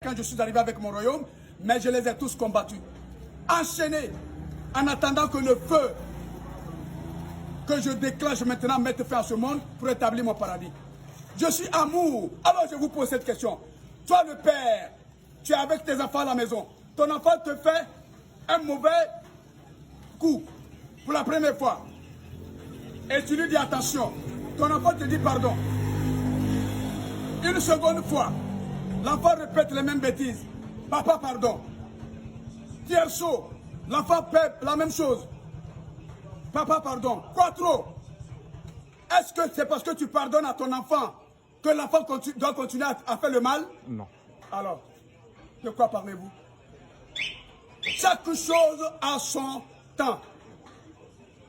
Quand je suis arrivé avec mon royaume, mais je les ai tous combattus. Enchaînés, en attendant que le feu que je déclenche maintenant mette fin à ce monde pour établir mon paradis. Je suis amour. Alors je vous pose cette question. Toi le père, tu es avec tes enfants à la maison. Ton enfant te fait un mauvais coup pour la première fois. Et tu lui dis attention. Ton enfant te dit pardon. Une seconde fois. L'enfant répète les mêmes bêtises. Papa, pardon. Tierceau, l'enfant fait la même chose. Papa, pardon. Quattro, est-ce que c'est parce que tu pardonnes à ton enfant que l'enfant doit continuer à faire le mal? Non. Alors, de quoi parlez-vous? Chaque chose a son temps.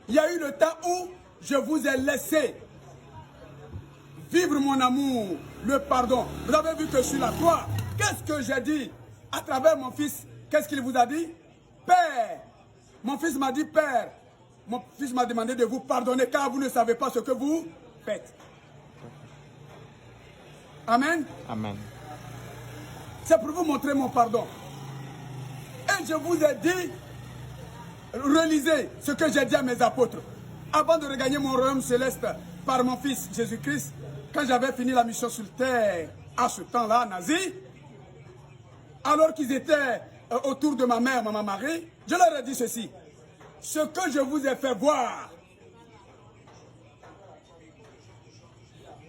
Il y a eu le temps où je vous ai laissé vivre mon amour, le pardon. Vous avez vu que je suis la croix. Qu'est-ce que j'ai dit à travers mon fils? Qu'est-ce qu'il vous a dit? Père. Mon fils m'a dit, Père. Mon fils m'a demandé de vous pardonner car vous ne savez pas ce que vous faites. Amen. Amen. C'est pour vous montrer mon pardon. Et je vous ai dit, relisez ce que j'ai dit à mes apôtres. Avant de regagner mon royaume céleste par mon fils Jésus-Christ, quand j'avais fini la mission sur terre, à ce temps-là, nazi, alors qu'ils étaient autour de ma mère, maman Marie, je leur ai dit ceci. Ce que je vous ai fait voir,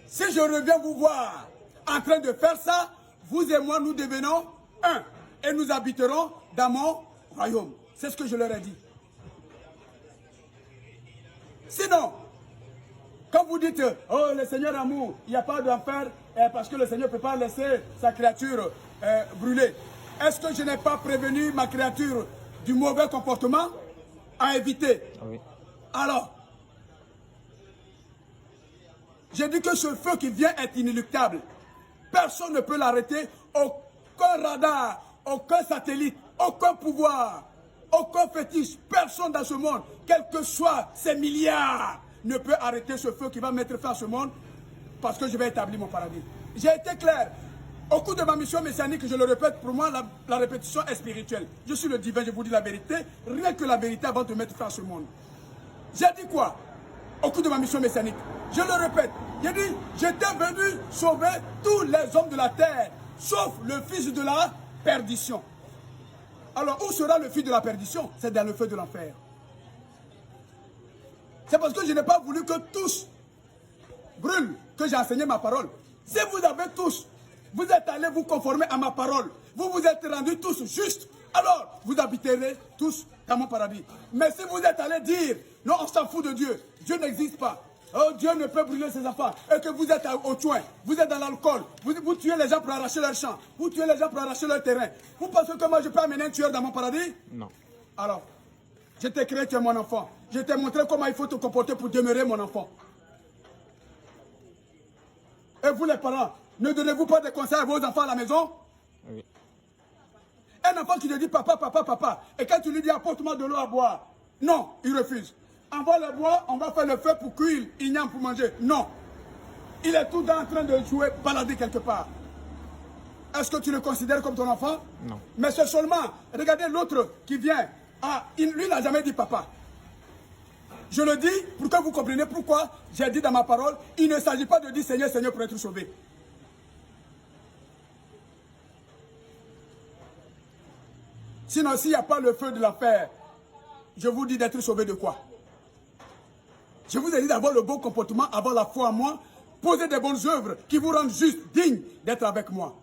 si je reviens vous voir en train de faire ça, vous et moi, nous devenons un. Et nous habiterons dans mon royaume. C'est ce que je leur ai dit. Sinon, quand vous dites, oh, le Seigneur amour, il n'y a pas d'enfer parce que le Seigneur ne peut pas laisser sa créature brûler. Est-ce que je n'ai pas prévenu ma créature du mauvais comportement à éviter? Oui. Alors, j'ai dit que ce feu qui vient est inéluctable. Personne ne peut l'arrêter. Aucun radar, aucun satellite, aucun pouvoir, aucun fétiche, personne dans ce monde, quels que soient ces milliards, ne peut arrêter ce feu qui va mettre fin à ce monde parce que je vais établir mon paradis. J'ai été clair. Au cours de ma mission messianique, je le répète, pour moi, la répétition est spirituelle. Je suis le divin, je vous dis la vérité, rien que la vérité avant de mettre fin à ce monde. J'ai dit quoi au cours de ma mission messianique? Je le répète, j'ai dit, j'étais venu sauver tous les hommes de la terre, sauf le fils de la perdition. Alors, où sera le fils de la perdition? C'est dans le feu de l'enfer. C'est parce que je n'ai pas voulu que tous brûlent que j'ai enseigné ma parole. Si vous avez tous, vous êtes allés vous conformer à ma parole, vous vous êtes rendus tous justes, alors vous habiterez tous dans mon paradis. Mais si vous êtes allés dire, non, on s'en fout de Dieu, Dieu n'existe pas, oh, Dieu ne peut brûler ses enfants, et que vous êtes au tuin, vous êtes dans l'alcool, vous tuez les gens pour arracher leurs champs, vous tuez les gens pour arracher leur terrain, vous pensez que moi je peux amener un tueur dans mon paradis? Non. Alors, je t'ai créé, tu es mon enfant. Je t'ai montré comment il faut te comporter pour demeurer mon enfant. Et vous les parents, ne donnez-vous pas des conseils à vos enfants à la maison? Oui. Un enfant qui te dit papa, papa, papa, et quand tu lui dis apporte-moi de l'eau à boire, non, il refuse. On va le boire, on va faire le feu pour cuire, il n'y a pour manger. Non. Il est tout le temps en train de jouer, balader quelque part. Est-ce que tu le considères comme ton enfant? Non. Mais c'est seulement, regardez l'autre qui vient. Ah, lui, il n'a jamais dit papa. Je le dis pour que vous compreniez pourquoi j'ai dit dans ma parole, il ne s'agit pas de dire Seigneur, Seigneur pour être sauvé. Sinon, s'il n'y a pas le feu de l'enfer, je vous dis d'être sauvé de quoi? Je vous ai dit d'avoir le bon comportement, avoir la foi en moi, poser des bonnes œuvres qui vous rendent juste dignes d'être avec moi.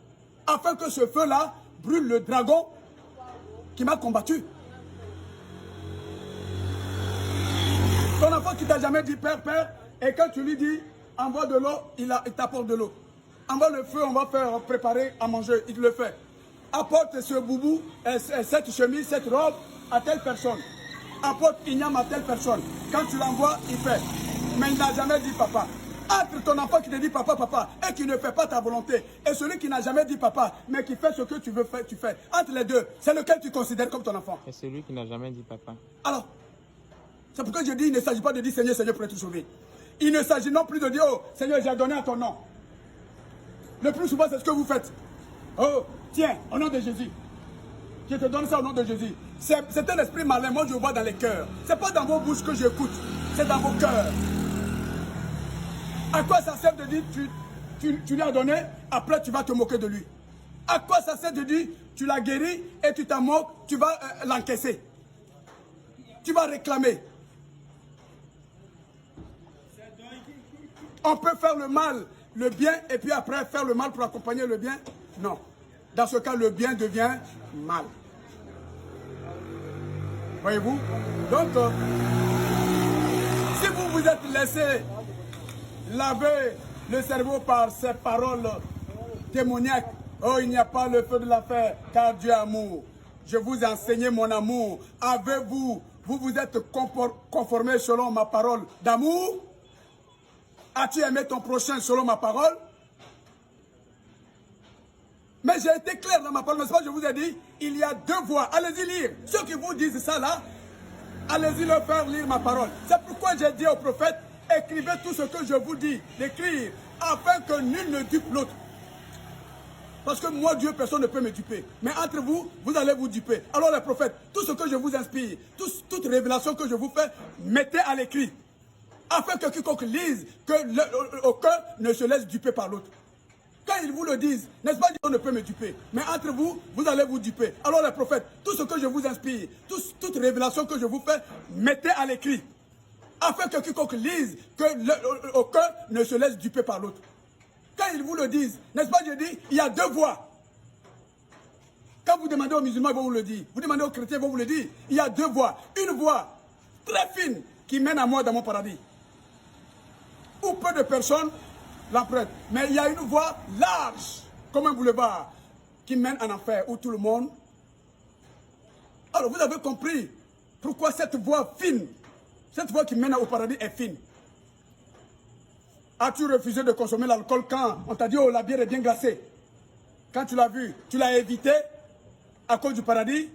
Afin que ce feu-là brûle le dragon qui m'a combattu. Ton enfant qui t'a jamais dit Père, Père, et quand tu lui dis envoie de l'eau, il t'apporte de l'eau. Envoie le feu, on va faire préparer à manger, il le fait. Apporte ce boubou, cette chemise, cette robe à telle personne. Apporte igname à telle personne. Quand tu l'envoies, il fait. Mais il n'a jamais dit papa. Entre ton enfant qui te dit papa, papa, et qui ne fait pas ta volonté, et celui qui n'a jamais dit papa, mais qui fait ce que tu veux faire, tu fais. Entre les deux, c'est lequel tu considères comme ton enfant? C'est celui qui n'a jamais dit papa. Alors, c'est pourquoi je dis, il ne s'agit pas de dire Seigneur, Seigneur pour être sauvé. Il ne s'agit non plus de dire, oh, Seigneur, j'ai donné à ton nom. Le plus souvent, c'est ce que vous faites. Oh, Tiens, au nom de Jésus. Je te donne ça au nom de Jésus. C'est un esprit malin, moi je vois dans les cœurs. Ce n'est pas dans vos bouches que j'écoute, c'est dans vos cœurs. À quoi ça sert de dire tu lui as donné, après tu vas te moquer de lui? À quoi ça sert de dire tu l'as guéri et tu t'en moques, tu vas l'encaisser? Tu vas réclamer. On peut faire le mal, le bien, et puis après faire le mal pour accompagner le bien? Non. Dans ce cas, le bien devient mal. Voyez-vous? Donc, si vous vous êtes laissé laver le cerveau par ces paroles démoniaques, oh, il n'y a pas le feu de la paix, car Dieu est amour. Je vous ai enseigné mon amour. Avez-vous, vous vous êtes conformé selon ma parole d'amour? As-tu aimé ton prochain selon ma parole? Mais j'ai été clair dans ma parole, n'est-ce pas? Je vous ai dit, il y a deux voies. Allez-y lire. Ceux qui vous disent ça là, allez-y leur faire lire ma parole. C'est pourquoi j'ai dit au prophète, écrivez tout ce que je vous dis d'écrire, afin que nul ne dupe l'autre. Parce que moi, Dieu, personne ne peut me duper. Mais entre vous, vous allez vous duper. Alors les prophètes, tout ce que je vous inspire, toute révélation que je vous fais, mettez à l'écrit. Afin que quiconque lise, aucun ne se laisse duper par l'autre. Quand ils vous le disent, n'est-ce pas, Dieu ne peut me duper. Mais entre vous, vous allez vous duper. Alors les prophètes, tout ce que je vous inspire, toute révélation que je vous fais, mettez à l'écrit. Afin que quiconque lise, aucun ne se laisse duper par l'autre. Quand ils vous le disent, n'est-ce pas, je dis, il y a deux voies. Quand vous demandez aux musulmans, ils vont vous le dire. Vous demandez aux chrétiens, ils vont vous le dire. Il y a deux voies. Une voie très fine qui mène à moi dans mon paradis. Où peu de personnes l'empruntent. Mais il y a une voie large, comme un boulevard, qui mène en enfer, où tout le monde... Alors vous avez compris pourquoi cette voie fine, cette voie qui mène au paradis est fine. As-tu refusé de consommer l'alcool quand on t'a dit, oh, la bière est bien glacée? Quand tu l'as vu, tu l'as évité à cause du paradis?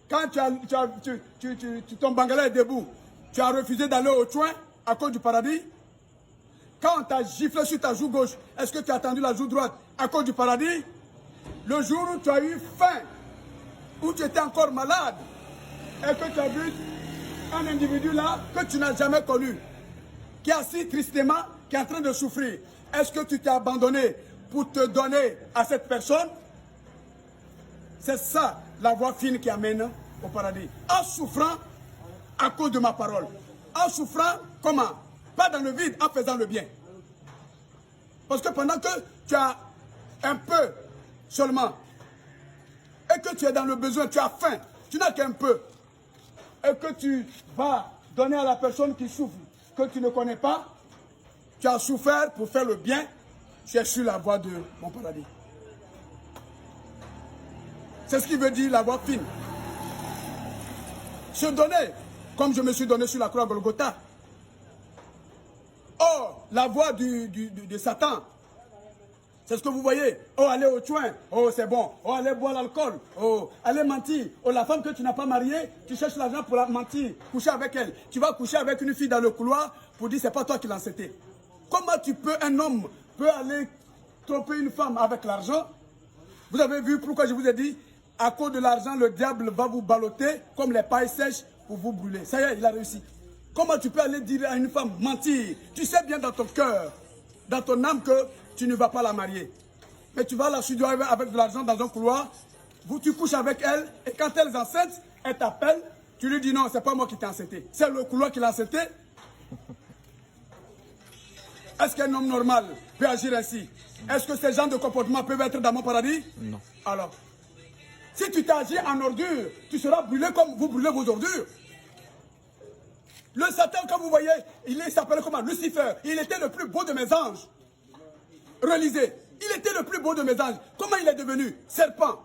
Quand ton bangala est debout, tu as refusé d'aller au chouin à cause du paradis? Quand on t'a giflé sur ta joue gauche, est-ce que tu as attendu la joue droite à cause du paradis? Le jour où tu as eu faim, où tu étais encore malade, et que tu as vu un individu là que tu n'as jamais connu, qui est assis tristement, qui est en train de souffrir, est-ce que tu t'es abandonné pour te donner à cette personne? C'est ça la voie fine qui amène au paradis. En souffrant à cause de ma parole. En souffrant, comment? Pas dans le vide, en faisant le bien. Parce que pendant que tu as un peu seulement, et que tu es dans le besoin, tu as faim, tu n'as qu'un peu, et que tu vas donner à la personne qui souffre, que tu ne connais pas, tu as souffert pour faire le bien, tu es sur la voie de mon paradis. C'est ce qui veut dire la voie fine. Se donner, comme je me suis donné sur la croix Golgotha. Oh, la voie de Satan, c'est ce que vous voyez. Oh, aller au chouin, oh, c'est bon. Oh, aller boire l'alcool, oh, aller mentir. Oh, la femme que tu n'as pas mariée, tu cherches l'argent pour la mentir, coucher avec elle. Tu vas coucher avec une fille dans le couloir pour dire c'est pas toi qui l'as cité. Comment un homme peut aller tromper une femme avec l'argent? Vous avez vu pourquoi je vous ai dit, à cause de l'argent, le diable va vous balloter comme les pailles sèches pour vous brûler. Ça y est, il a réussi. Comment tu peux aller dire à une femme mentir? Tu sais bien dans ton cœur, dans ton âme que tu ne vas pas la marier. Mais tu vas la soudoyer avec de l'argent dans un couloir, tu couches avec elle, et quand elle est enceinte, elle t'appelle, tu lui dis non, c'est pas moi qui t'ai enceinté. C'est le couloir qui l'a enceinté. Est-ce qu'un homme normal peut agir ainsi? Est-ce que ces genres de comportements peuvent être dans mon paradis? Non. Alors, si tu t'agis en ordure, tu seras brûlé comme vous brûlez vos ordures. Le Satan, comme vous voyez, il s'appelait comment? Lucifer. Il était le plus beau de mes anges. Relisez. Il était le plus beau de mes anges. Comment il est devenu? Serpent.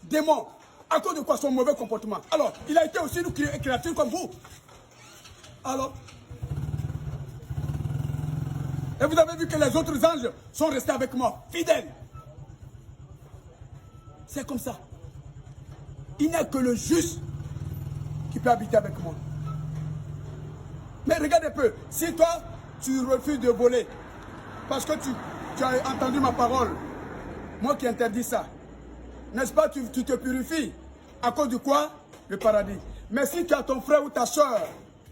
Démon. À cause de quoi? Son mauvais comportement. Alors, il a été aussi une créature comme vous. Alors. Et vous avez vu que les autres anges sont restés avec moi, fidèles. C'est comme ça. Il n'y a que le juste qui peut habiter avec moi. Mais regarde un peu, si toi, tu refuses de voler, parce que tu as entendu ma parole, moi qui interdis ça. N'est-ce pas, tu te purifies. À cause de quoi? Le paradis. Mais si tu as ton frère ou ta soeur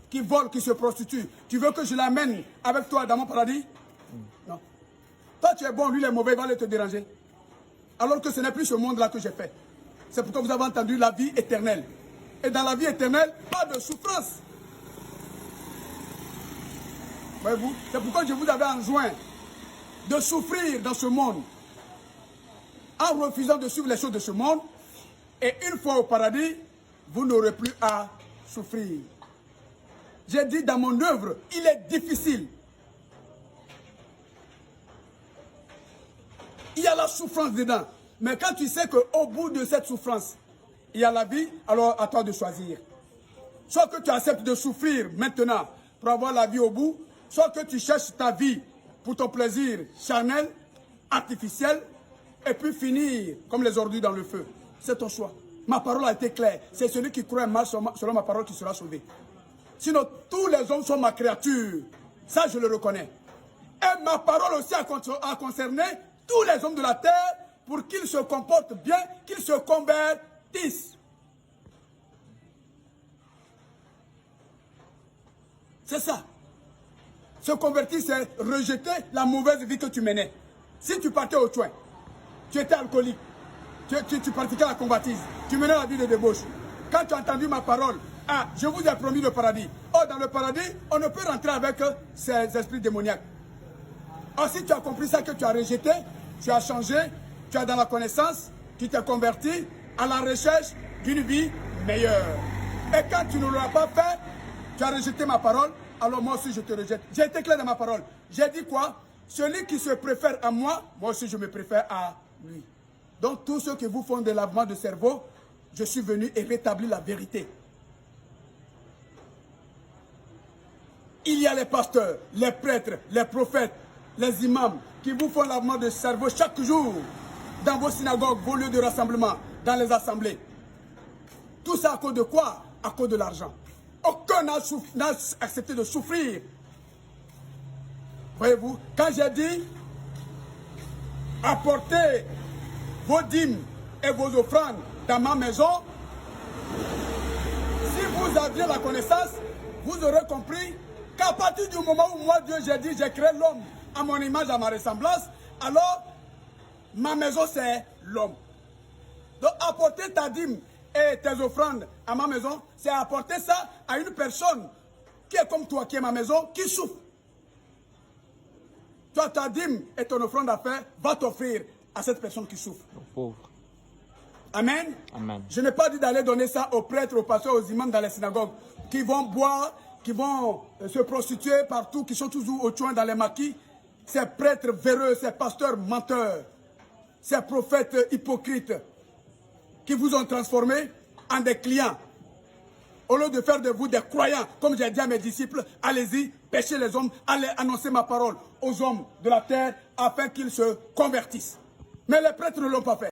qui vole, qui se prostitue, tu veux que je l'amène avec toi dans mon paradis? Non. Toi, tu es bon, lui, il est mauvais, il va te déranger. Alors que ce n'est plus ce monde-là que j'ai fait. C'est pourquoi vous avez entendu la vie éternelle. Et dans la vie éternelle, pas de souffrance. Voyez-vous? C'est pourquoi je vous avais enjoint de souffrir dans ce monde en refusant de suivre les choses de ce monde. Et une fois au paradis, vous n'aurez plus à souffrir. J'ai dit dans mon œuvre, il est difficile. Il y a la souffrance dedans. Mais quand tu sais qu'au bout de cette souffrance, il y a la vie, alors à toi de choisir. Soit que tu acceptes de souffrir maintenant pour avoir la vie au bout, soit que tu cherches ta vie pour ton plaisir charnel, artificiel, et puis finir comme les ordures dans le feu. C'est ton choix. Ma parole a été claire. C'est celui qui croit mal selon ma parole qui sera sauvé. Sinon, tous les hommes sont ma créature. Ça, je le reconnais. Et ma parole aussi a concerné tous les hommes de la terre pour qu'ils se comportent bien, qu'ils se convertissent. C'est ça. Se convertir, c'est rejeter la mauvaise vie que tu menais. Si tu partais au soin, tu étais alcoolique, tu pratiquais la convoitise, tu menais la vie de débauche. Quand tu as entendu ma parole, ah, je vous ai promis le paradis. Oh, dans le paradis, on ne peut rentrer avec ces esprits démoniaques. Oh, si tu as compris ça, que tu as rejeté, tu as changé, tu as dans la connaissance, tu t'es converti à la recherche d'une vie meilleure. Et quand tu ne l'auras pas fait, tu as rejeté ma parole, alors moi aussi je te rejette. J'ai été clair dans ma parole. J'ai dit quoi? Celui qui se préfère à moi, moi aussi je me préfère à lui. Donc tous ceux qui vous font des lavements de cerveau, je suis venu et rétablir la vérité. Il y a les pasteurs, les prêtres, les prophètes, les imams qui vous font lavement de cerveau chaque jour dans vos synagogues, vos lieux de rassemblement, dans les assemblées. Tout ça à cause de quoi? À cause de l'argent. Aucun n'a accepté de souffrir. Voyez-vous, quand j'ai dit apportez vos dîmes et vos offrandes dans ma maison, si vous aviez la connaissance, vous aurez compris qu'à partir du moment où moi, Dieu, j'ai dit, j'ai créé l'homme à mon image, à ma ressemblance, alors ma maison, c'est l'homme. Donc apporter ta dîme et tes offrandes à ma maison, c'est apporter ça à une personne qui est comme toi, qui est ma maison, qui souffre. Toi, ta dîme et ton offrande à faire, va t'offrir à cette personne qui souffre. Pauvre. Amen. Amen. Je n'ai pas dit d'aller donner ça aux prêtres, aux pasteurs, aux imams dans les synagogues, qui vont boire, qui vont se prostituer partout, qui sont toujours au chouin dans les maquis. Ces prêtres véreux, ces pasteurs menteurs, ces prophètes hypocrites, qui vous ont transformé en des clients. Au lieu de faire de vous des croyants, comme j'ai dit à mes disciples, allez-y, pêchez les hommes, allez annoncer ma parole aux hommes de la terre afin qu'ils se convertissent. Mais les prêtres ne l'ont pas fait.